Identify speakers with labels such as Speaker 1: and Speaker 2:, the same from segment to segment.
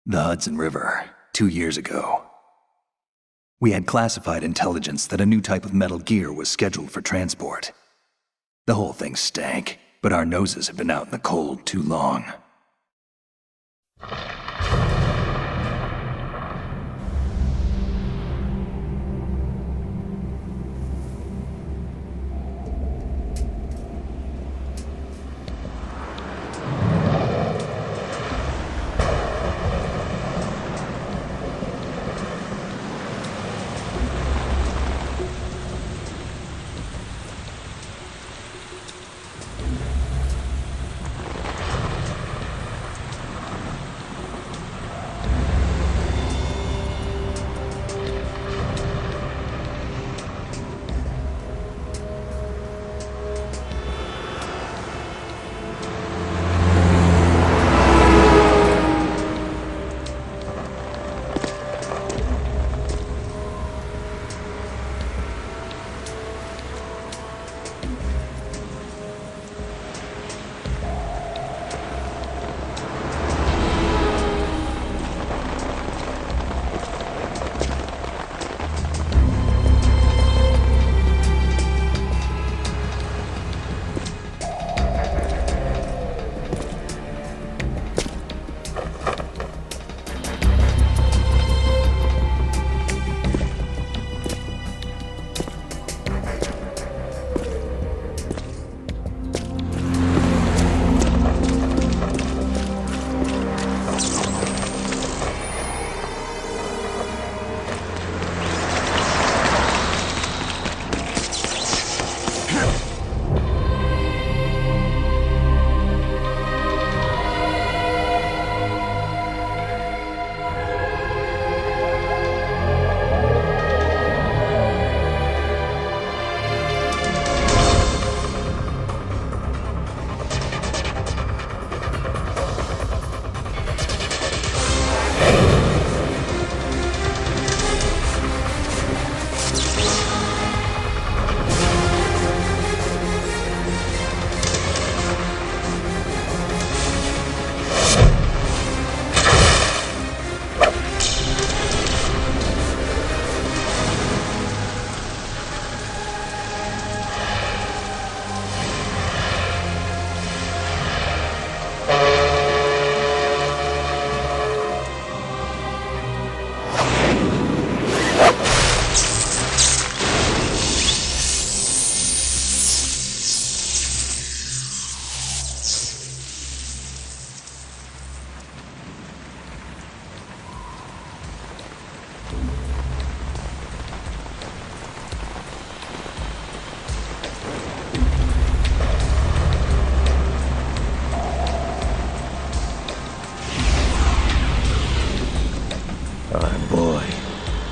Speaker 1: The Hudson River, 2 years ago. We had classified intelligence that a new type of metal gear was scheduled for transport. The whole thing stank, but our noses had been out in the cold too long.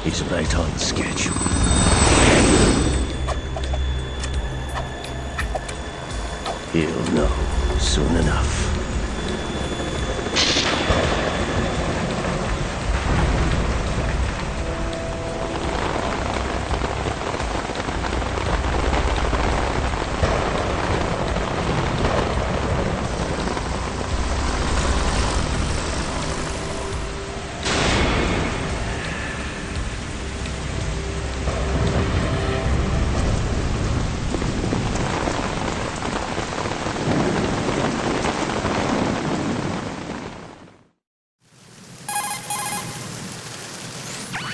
Speaker 2: He's right on schedule. He'll know soon enough.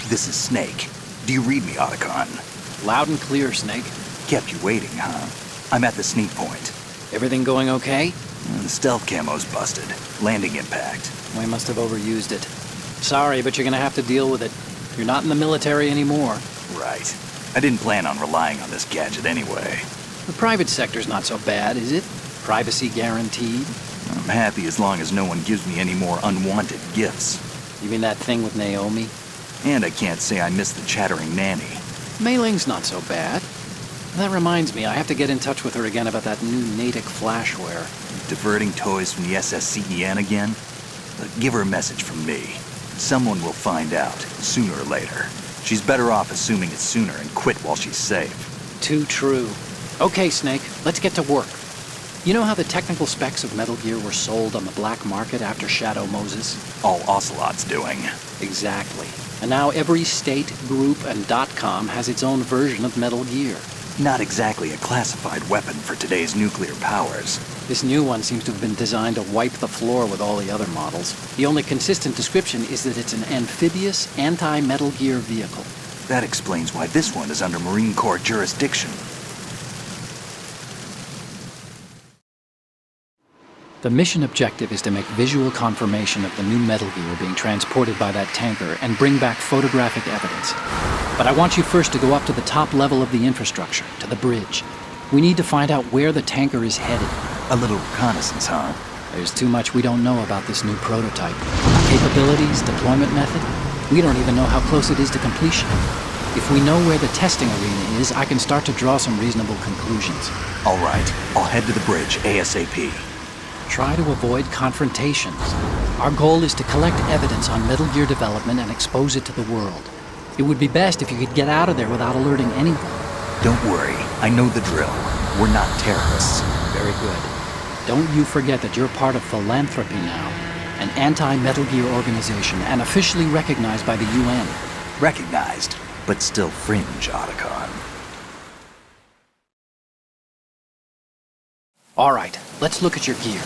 Speaker 1: This is Snake. Do you read me, Otacon?
Speaker 3: Loud and clear, Snake.
Speaker 1: Kept you waiting, huh? I'm at the sneak point.
Speaker 3: Everything going okay?
Speaker 1: The stealth camo's busted. Landing impact.
Speaker 3: We must have overused it. Sorry, but you're gonna have to deal with it. You're not in the military anymore.
Speaker 1: Right. I didn't plan on relying on this gadget anyway.
Speaker 3: The private sector's not so bad, is it? Privacy guaranteed?
Speaker 1: I'm happy as long as no one gives me any more unwanted gifts.
Speaker 3: You mean that thing with Naomi?
Speaker 1: And I can't say I miss the chattering nanny.
Speaker 3: Mei Ling's not so bad. That reminds me, I have to get in touch with her again about that new Natick flashware.
Speaker 1: Diverting toys from the SSCEN again? Give her a message from me. Someone will find out, sooner or later. She's better off assuming it sooner and quit while she's safe.
Speaker 3: Too true. Okay, Snake, let's get to work. You know how the technical specs of Metal Gear were sold on the black market after Shadow Moses?
Speaker 1: All Ocelot's doing.
Speaker 3: Exactly. And now every state, group, and .com has its own version of Metal Gear.
Speaker 1: Not exactly a classified weapon for today's nuclear powers.
Speaker 3: This new one seems to have been designed to wipe the floor with all the other models. The only consistent description is that it's an amphibious, anti-Metal Gear vehicle.
Speaker 1: That explains why this one is under Marine Corps jurisdiction.
Speaker 3: The mission objective is to make visual confirmation of the new Metal Gear being transported by that tanker and bring back photographic evidence. But I want you first to go up to the top level of the infrastructure, to the bridge. We need to find out where the tanker is headed.
Speaker 1: A little reconnaissance, huh?
Speaker 3: There's too much we don't know about this new prototype. Capabilities, deployment method. We don't even know how close it is to completion. If we know where the testing arena is, I can start to draw some reasonable conclusions.
Speaker 1: All right, I'll head to the bridge ASAP.
Speaker 3: Try to avoid confrontations. Our goal is to collect evidence on Metal Gear development and expose it to the world. It would be best if you could get out of there without alerting anyone.
Speaker 1: Don't worry, I know the drill. We're not terrorists.
Speaker 3: Very good. Don't you forget that you're part of Philanthropy now, an anti-Metal Gear organization and officially recognized by the UN.
Speaker 1: Recognized, but still fringe, Otacon.
Speaker 3: All right, let's look at your gear.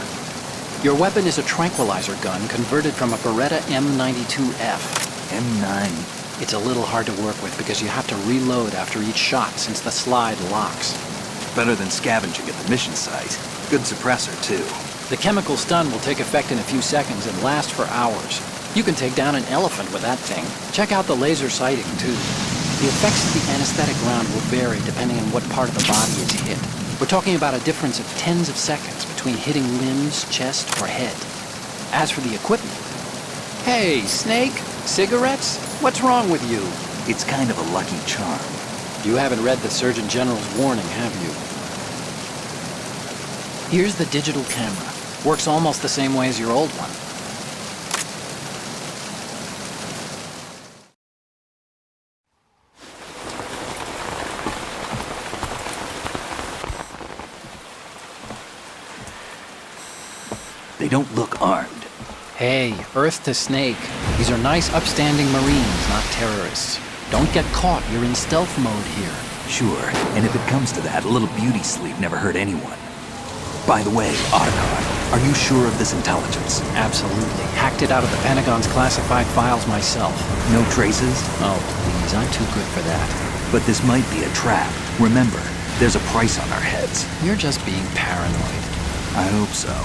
Speaker 3: Your weapon is a tranquilizer gun converted from a Beretta M92F.
Speaker 1: M9.
Speaker 3: It's a little hard to work with because you have to reload after each shot since the slide locks.
Speaker 1: Better than scavenging at the mission site. Good suppressor, too.
Speaker 3: The chemical stun will take effect in a few seconds and last for hours. You can take down an elephant with that thing. Check out the laser sighting, too. The effects of the anesthetic round will vary depending on what part of the body is hit. We're talking about a difference of tens of seconds between hitting limbs, chest, or head. As for the equipment... Hey, Snake? Cigarettes? What's wrong with you?
Speaker 1: It's kind of a lucky charm.
Speaker 3: You haven't read the Surgeon General's warning, have you? Here's the digital camera. Works almost the same way as your old one.
Speaker 1: They don't look armed.
Speaker 3: Hey, Earth to Snake. These are nice, upstanding Marines, not terrorists. Don't get caught. You're in stealth mode here.
Speaker 1: Sure, and if it comes to that, a little beauty sleep never hurt anyone. By the way, Otacon, are you sure of this intelligence?
Speaker 3: Absolutely. Hacked it out of the Pentagon's classified files myself.
Speaker 1: No traces?
Speaker 3: Oh, please, I'm too good for that.
Speaker 1: But this might be a trap. Remember, there's a price on our heads.
Speaker 3: You're just being paranoid.
Speaker 1: I hope so.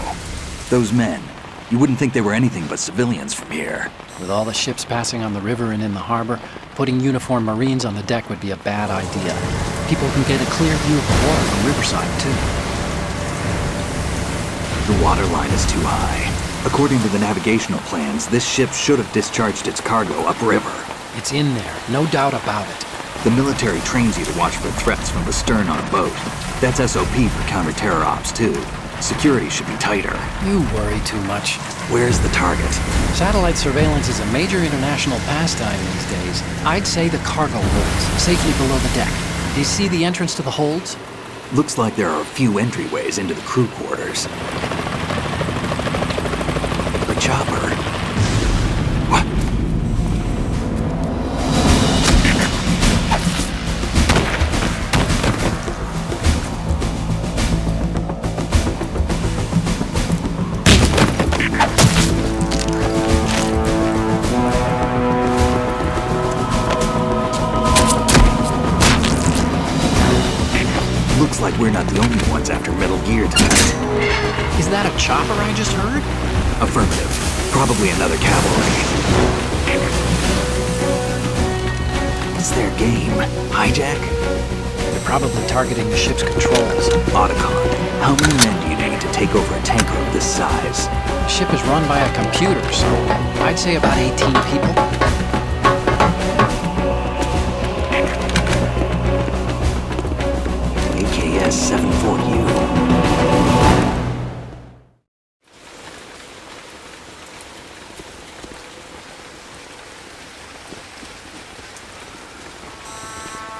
Speaker 1: Those men, you wouldn't think they were anything but civilians from here.
Speaker 3: With all the ships passing on the river and in the harbor, putting uniformed Marines on the deck would be a bad idea. People can get a clear view of the water from Riverside, too.
Speaker 1: The water line is too high. According to the navigational plans, this ship should have discharged its cargo upriver.
Speaker 3: It's in there, no doubt about it.
Speaker 1: The military trains you to watch for threats from the stern on a boat. That's SOP for counter-terror ops, too. Security should be tighter.
Speaker 3: You worry too much.
Speaker 1: Where's the target?
Speaker 3: Satellite surveillance is a major international pastime these days. I'd say the cargo holds, safely below the deck. Do you see the entrance to the holds?
Speaker 1: Looks like there are a few entryways into the crew quarters. The chopper. What? Looks like we're not the only ones after Metal Gear tonight.
Speaker 3: Is that a chopper I just heard?
Speaker 1: Affirmative. Probably another cavalry. What's their game? Hijack?
Speaker 3: They're probably targeting the ship's controls.
Speaker 1: Otacon, how many men do you need to take over a tanker of this size?
Speaker 3: The ship is run by a computer, so I'd say about 18 people.
Speaker 1: AKS 74U.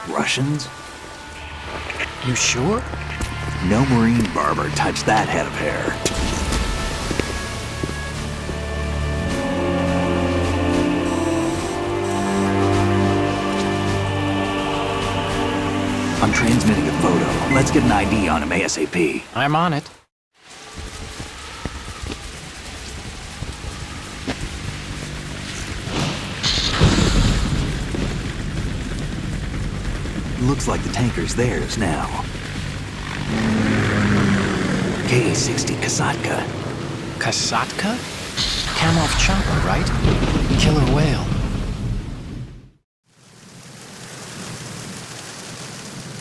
Speaker 1: Russians?
Speaker 3: You sure?
Speaker 1: No marine barber touched that head of hair. I'm transmitting a photo. Let's get an ID on him ASAP.
Speaker 3: I'm on it.
Speaker 1: Looks like the tanker's theirs now. Ka-60 Kasatka.
Speaker 3: Kasatka? Kamov chopper, right? Killer whale.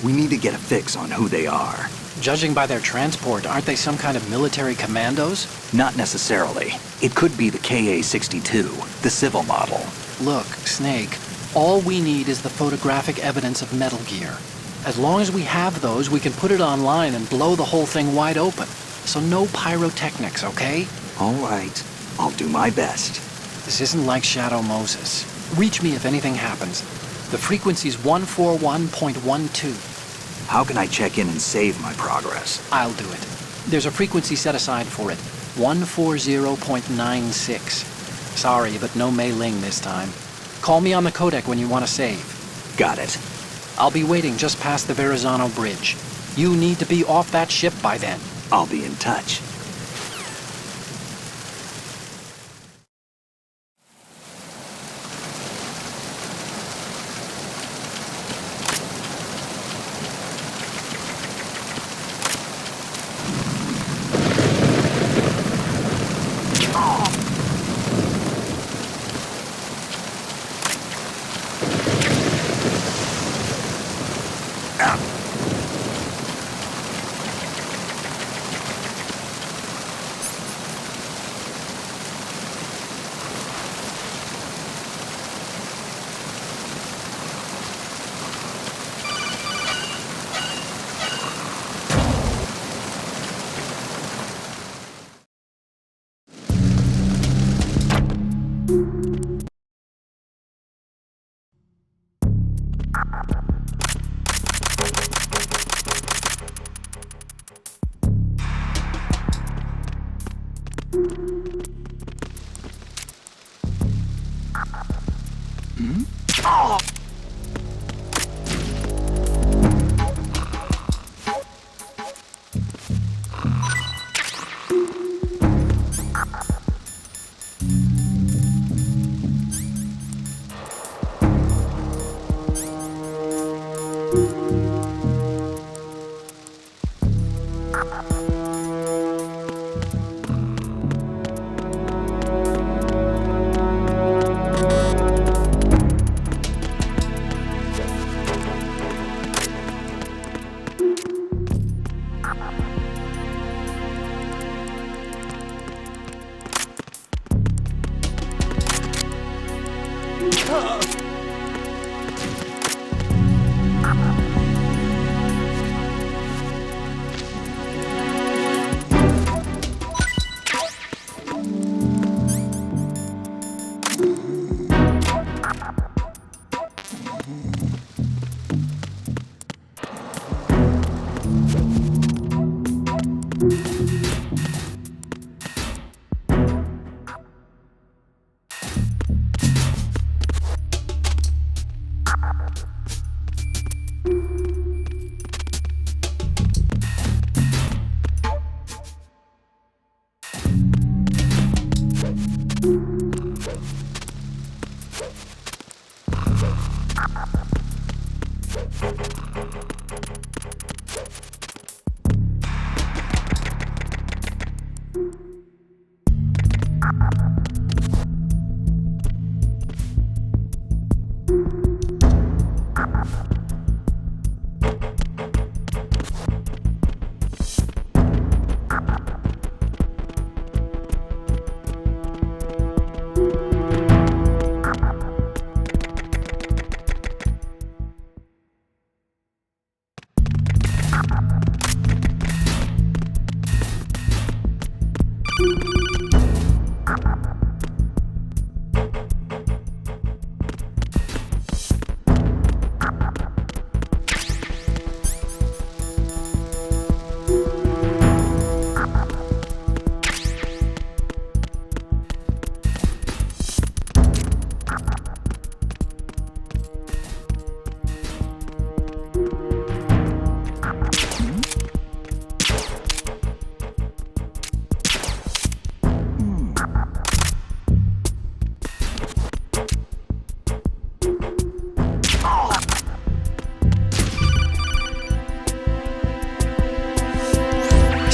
Speaker 1: We need to get a fix on who they are.
Speaker 3: Judging by their transport, aren't they some kind of military commandos?
Speaker 1: Not necessarily. It could be the Ka-62, the civil model.
Speaker 3: Look, Snake, all we need is the photographic evidence of Metal Gear. As long as we have those, we can put it online and blow the whole thing wide open. So no pyrotechnics, okay?
Speaker 1: All right. I'll do my best.
Speaker 3: This isn't like Shadow Moses. Reach me if anything happens. The frequency's 141.12.
Speaker 1: How can I check in and save my progress?
Speaker 3: I'll do it. There's a frequency set aside for it. 140.96. Sorry, but no Mei Ling this time. Call me on the codec when you want to save.
Speaker 1: Got it.
Speaker 3: I'll be waiting just past the Verrazano Bridge. You need to be off that ship by then.
Speaker 1: I'll be in touch.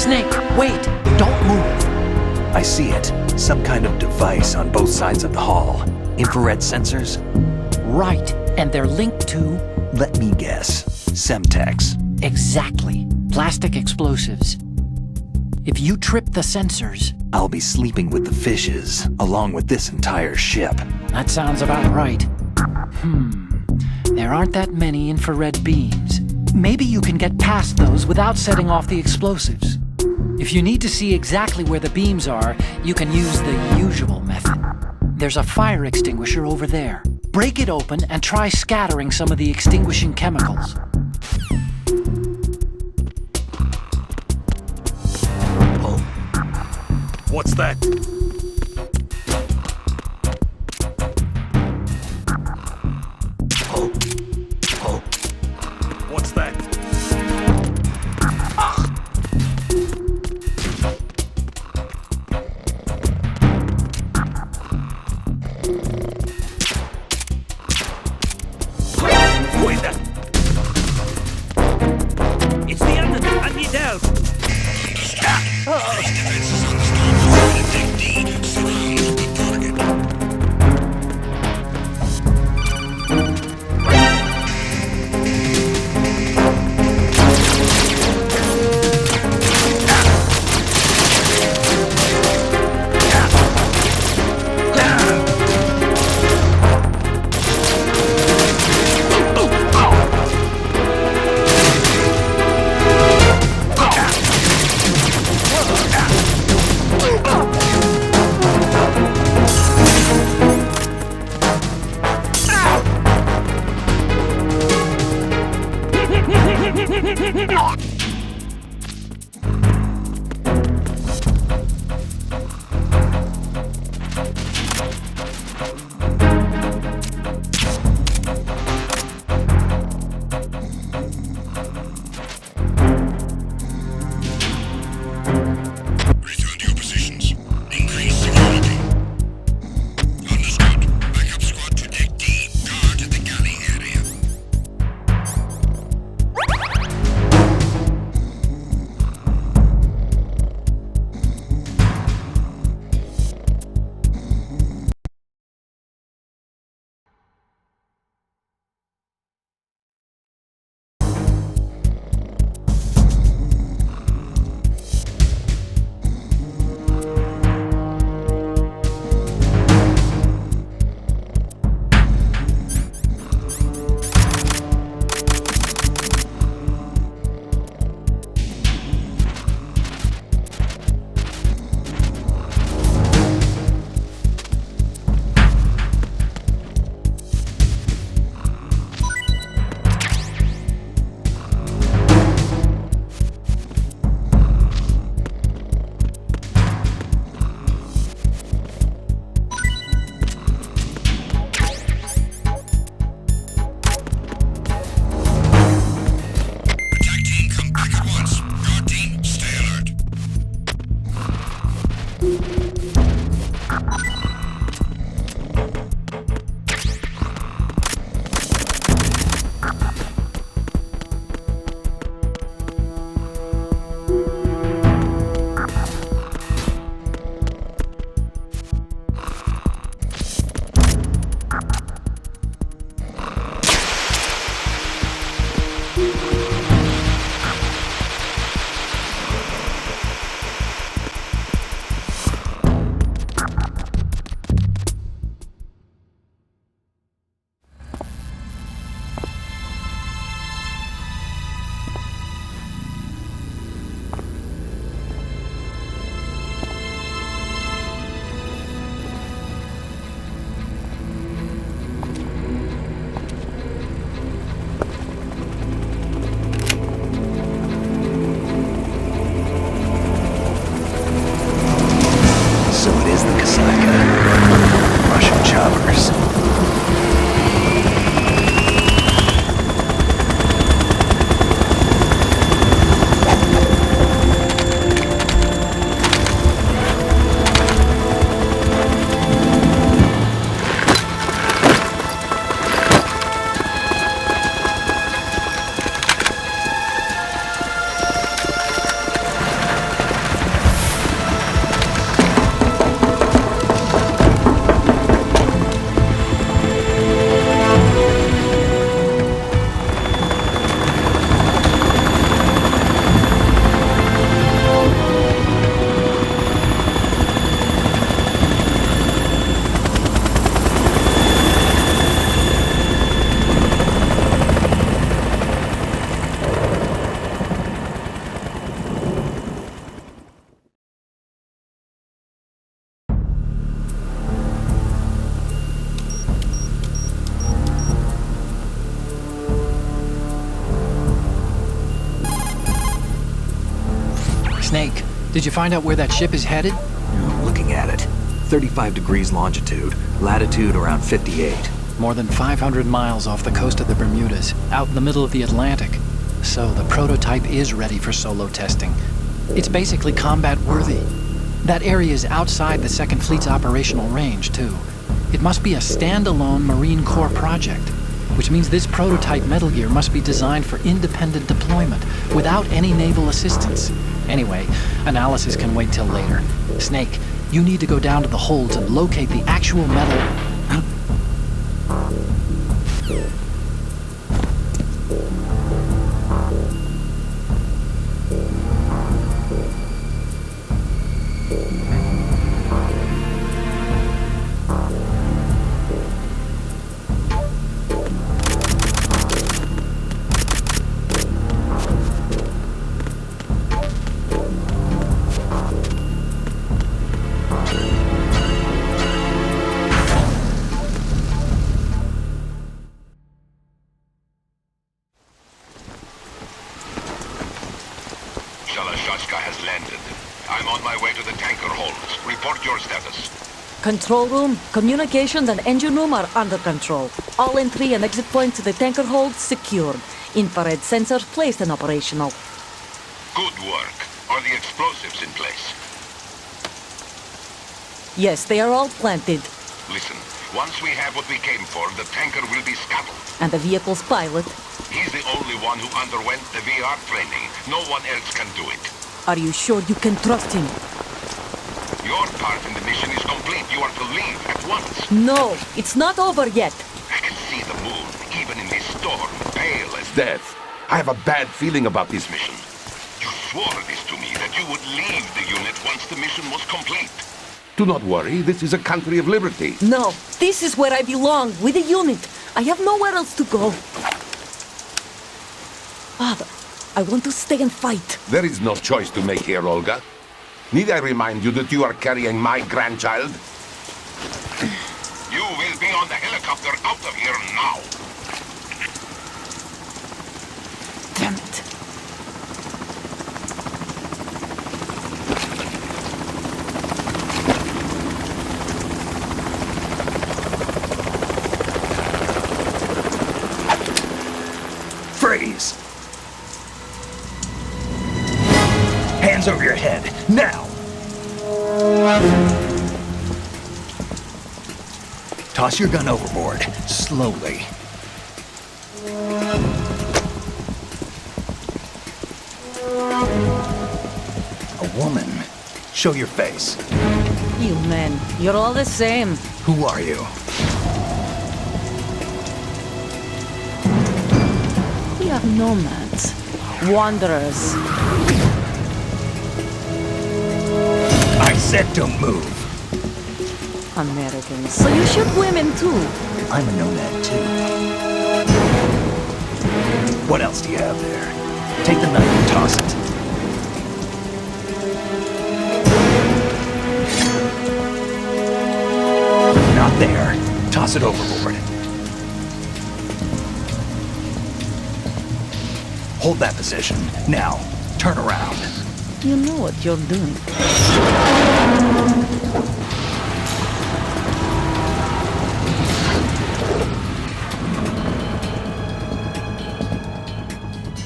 Speaker 3: Snake, wait! Don't move!
Speaker 1: I see it. Some kind of device on both sides of the hall. Infrared sensors?
Speaker 3: Right, and they're linked to...
Speaker 1: Let me guess. Semtex.
Speaker 3: Exactly. Plastic explosives. If you trip the sensors...
Speaker 1: I'll be sleeping with the fishes, along with this entire ship.
Speaker 3: That sounds about right. There aren't that many infrared beams. Maybe you can get past those without setting off the explosives. If you need to see exactly where the beams are, you can use the usual method. There's a fire extinguisher over there. Break it open and try scattering some of the extinguishing chemicals.
Speaker 1: What's that? What's that?
Speaker 2: It's the end and you down.
Speaker 3: Snake, did you find out where that ship is headed?
Speaker 1: I'm looking at it. 35 degrees longitude, latitude around 58.
Speaker 3: More than 500 miles off the coast of the Bermudas, out in the middle of the Atlantic. So the prototype is ready for solo testing. It's basically combat-worthy. That area is outside the Second Fleet's operational range, too. It must be a standalone Marine Corps project, which means this prototype Metal Gear must be designed for independent deployment, without any naval assistance. Anyway, analysis can wait till later. Snake, you need to go down to the holds and locate the actual metal...
Speaker 4: has landed. I'm on my way to the tanker holds. Report your status.
Speaker 5: Control room, communications and engine room are under control. All entry and exit points to the tanker holds secured. Infrared sensors placed and operational.
Speaker 4: Good work. Are the explosives in place?
Speaker 5: Yes, they are all planted.
Speaker 4: Listen, once we have what we came for, the tanker will be scuttled.
Speaker 5: And the vehicle's pilot?
Speaker 4: He's the only one who underwent the VR training. No one else can do it.
Speaker 5: Are you sure you can trust him?
Speaker 4: Your part in the mission is complete. You are to leave at once.
Speaker 5: No, it's not over yet.
Speaker 4: I can see the moon, even in this storm, pale as death. I have a bad feeling about this mission. You swore this to me, that you would leave the unit once the mission was complete. Do not worry, this is a country of liberty.
Speaker 5: No, this is where I belong, with the unit. I have nowhere else to go. Father, I want to stay and fight.
Speaker 4: There is no choice to make here, Olga. Need I remind you that you are carrying my grandchild? You will be on the helicopter out of here now.
Speaker 5: Damn it.
Speaker 1: Freeze! Hands over your head, now! Toss your gun overboard, slowly. A woman. Show your face.
Speaker 5: You men, you're all the same.
Speaker 1: Who are you?
Speaker 5: We are nomads, wanderers.
Speaker 1: I said don't move.
Speaker 5: Americans. So you shoot women too?
Speaker 1: I'm a nomad too. What else do you have there? Take the knife and toss it. Not there. Toss it overboard. Hold that position. Now, turn around.
Speaker 5: You know what you're doing.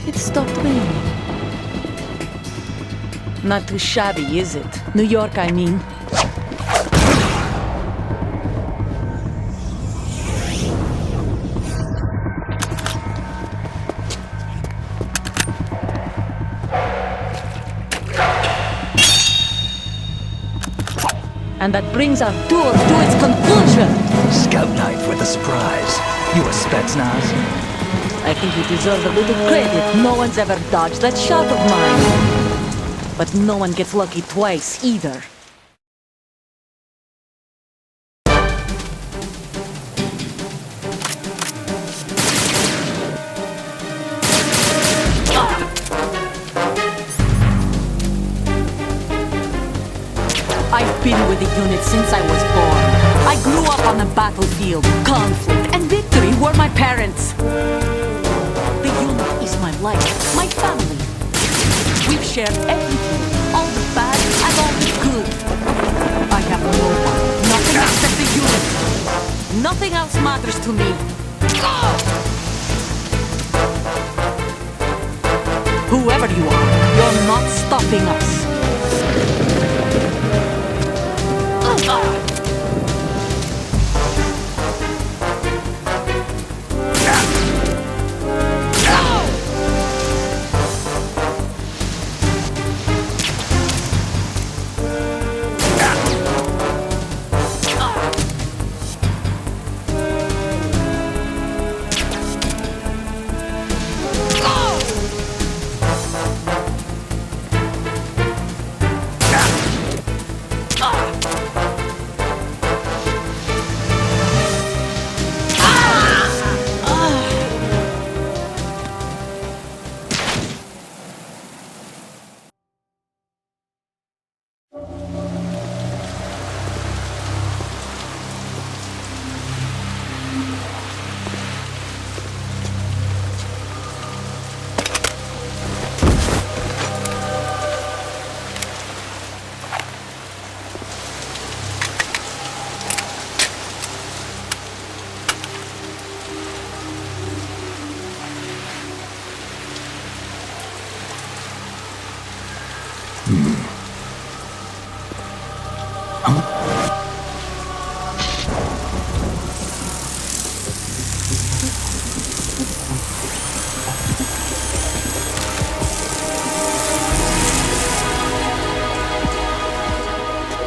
Speaker 5: It stopped raining. Not too shabby, is it? New York, I mean. And that brings our tour to its conclusion.
Speaker 1: Scout knife with a surprise. You a Spetsnaz?
Speaker 5: I think you deserve a little credit. No one's ever dodged that shot of mine. But no one gets lucky twice, either. I've been with the unit since I was born. I grew up on the battlefield. Conflict and victory were my parents. The unit is my life, my family. We've shared everything, all Nothing else matters to me. Whoever you are, you're not stopping us.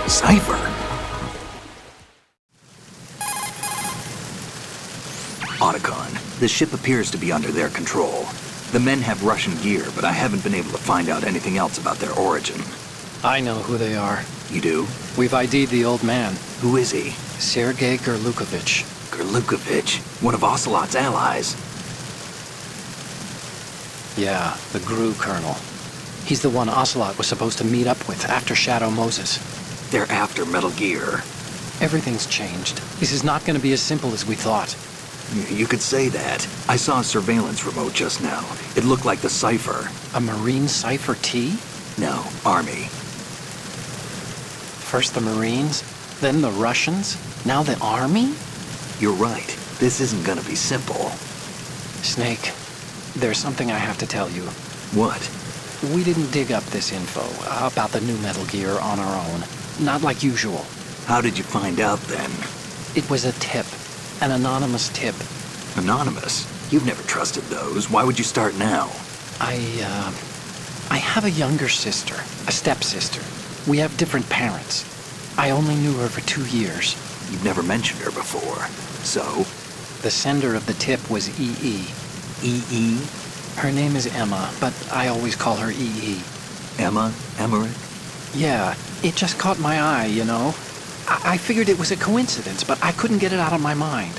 Speaker 1: Cipher? Otacon, the ship appears to be under their control. The men have Russian gear, but I haven't been able to find out anything else about their origin.
Speaker 3: I know who they are.
Speaker 1: You do?
Speaker 3: We've ID'd the old man,
Speaker 1: Who is he?
Speaker 3: Sergei Gerlukovich.
Speaker 1: Gerlukovich, one of Ocelot's allies.
Speaker 3: Yeah, the GRU colonel. He's the one Ocelot was supposed to meet up with after Shadow Moses.
Speaker 1: They're after Metal Gear.
Speaker 3: Everything's changed. This is not going to be as simple as we thought.
Speaker 1: You could say that. I saw a surveillance remote just now. It looked like the Cipher.
Speaker 3: A Marine Cipher T?
Speaker 1: No, Army.
Speaker 3: First the Marines, then the Russians, now the Army?
Speaker 1: You're right. This isn't gonna be simple.
Speaker 3: Snake, there's something I have to tell you.
Speaker 1: What?
Speaker 3: We didn't dig up this info about the new Metal Gear on our own. Not like usual.
Speaker 1: How did you find out then?
Speaker 3: It was a tip. An anonymous tip.
Speaker 1: Anonymous? You've never trusted those. Why would you start now?
Speaker 3: I have a younger sister, a stepsister. We have different parents. I only knew her for 2 years.
Speaker 1: You've never mentioned her before. So?
Speaker 3: The sender of the tip was EE.
Speaker 1: EE?
Speaker 3: Her name is Emma, but I always call her EE.
Speaker 1: Emma? Emmerich?
Speaker 3: Yeah, it just caught my eye, you know? I figured it was a coincidence, but I couldn't get it out of my mind.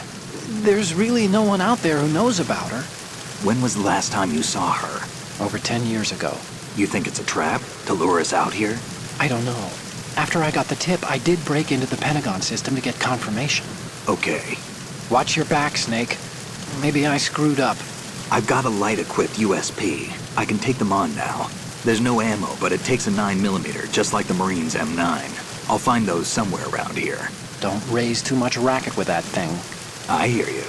Speaker 3: There's really no one out there who knows about her.
Speaker 1: When was the last time you saw her?
Speaker 3: Over 10 years ago.
Speaker 1: You think it's a trap? To lure us out here?
Speaker 3: I don't know. After I got the tip, I did break into the Pentagon system to get confirmation.
Speaker 1: Okay.
Speaker 3: Watch your back, Snake. Maybe I screwed up.
Speaker 1: I've got a light-equipped USP. I can take them on now. There's no ammo, but it takes a 9mm, just like the Marines' M9. I'll find those somewhere around here.
Speaker 3: Don't raise too much racket with that thing.
Speaker 1: I hear you.